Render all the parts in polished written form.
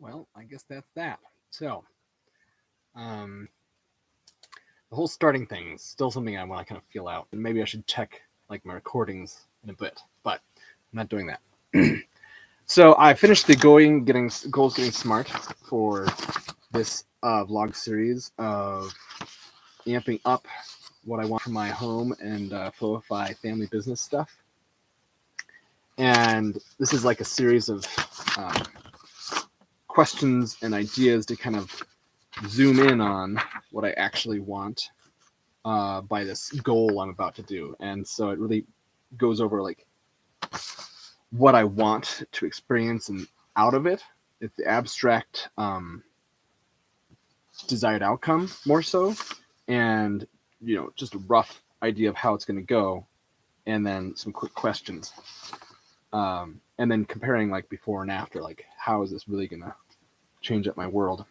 Well, I guess that's that. So, um, the whole starting thing is still something I want to kind of feel out, and maybe I should check like my recordings in a bit, but I'm not doing that. So I finished the goals getting smart for this vlog series of amping up what I want from my home and Flowify family business stuff. And this is like a series of um, questions and ideas to kind of zoom in on what I actually want by this goal I'm about to do. And so it really goes over like what I want to experience and out of it. It's the abstract desired outcome more so, and just a rough idea of how it's going to go, and then some quick questions, and then comparing like before and after, like how is this really going to change up my world.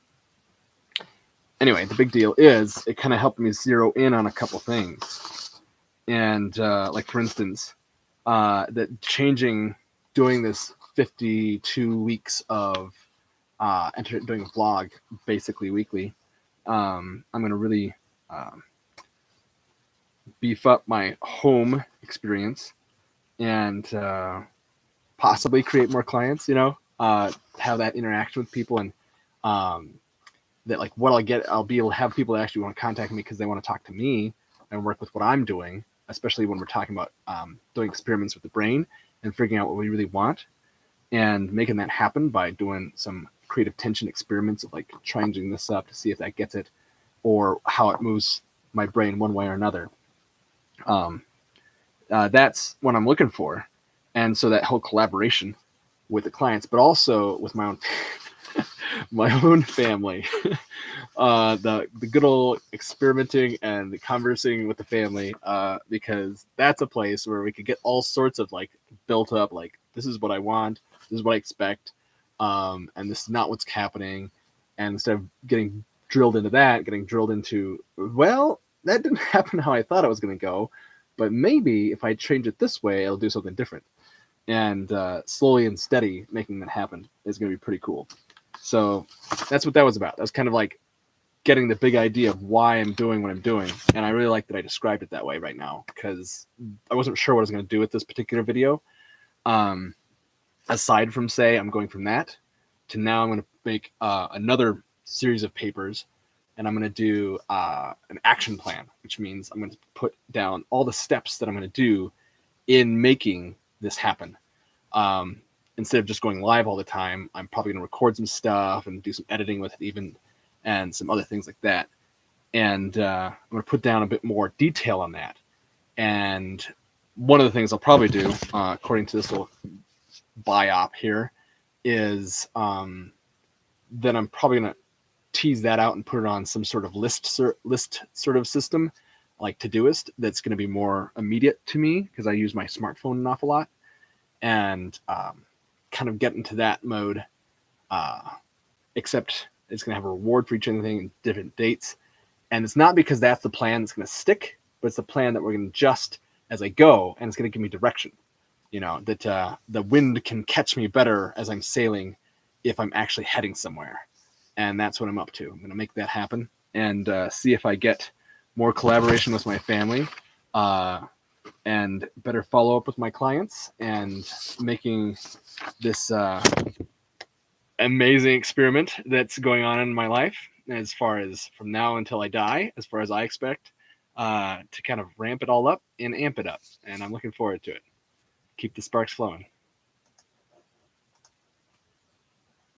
Anyway, the big deal is it kind of helped me zero in on a couple things, and like for instance, that doing this 52 weeks of doing a vlog basically weekly. I'm going to really beef up my home experience and possibly create more clients, have that interaction with people, and um, that like what I'll be able to have people that actually want to contact me because they want to talk to me and work with what I'm doing, especially when we're talking about doing experiments with the brain and figuring out what we really want and making that happen by doing some creative tension experiments of like changing this up to see if that gets it or how it moves my brain one way or another. That's what I'm looking for. And so that whole collaboration with the clients, but also with my own my own family, the good old experimenting and the conversing with the family, because that's a place where we could get all sorts of like built up, like this is what I want, this is what I expect, and this is not what's happening. And instead of getting drilled into that, getting drilled into, well, that didn't happen how I thought it was going to go, but maybe if I change it this way, it'll do something different. And slowly and steady making that happen is going to be pretty cool. So that's what that was about. That was kind of like getting the big idea of why I'm doing what I'm doing. And I really like that I described it that way right now because I wasn't sure what I was going to do with this particular video. Aside from say, I'm going from that to now I'm going to make another series of papers, and I'm going to do an action plan, which means I'm going to put down all the steps that I'm going to do in making this happen. Instead of just going live all the time, I'm probably going to record some stuff and do some editing with it even, and some other things like that. And I'm going to put down a bit more detail on that. And one of the things I'll probably do, according to this little biop here, is that I'm probably going to tease that out and put it on some sort of list sort of system, like Todoist, that's going to be more immediate to me because I use my smartphone an awful lot, and kind of get into that mode, except it's going to have a reward for each anything and different dates. And it's not because that's the plan that's going to stick, but it's the plan that we're going to adjust as I go, and it's going to give me direction. That the wind can catch me better as I'm sailing if I'm actually heading somewhere. And that's what I'm up to. I'm going to make that happen and see if I get more collaboration with my family, and better follow up with my clients, and making this amazing experiment that's going on in my life as far as from now until I die, as far as I expect, to kind of ramp it all up and amp it up. And I'm looking forward to it. Keep the sparks flowing.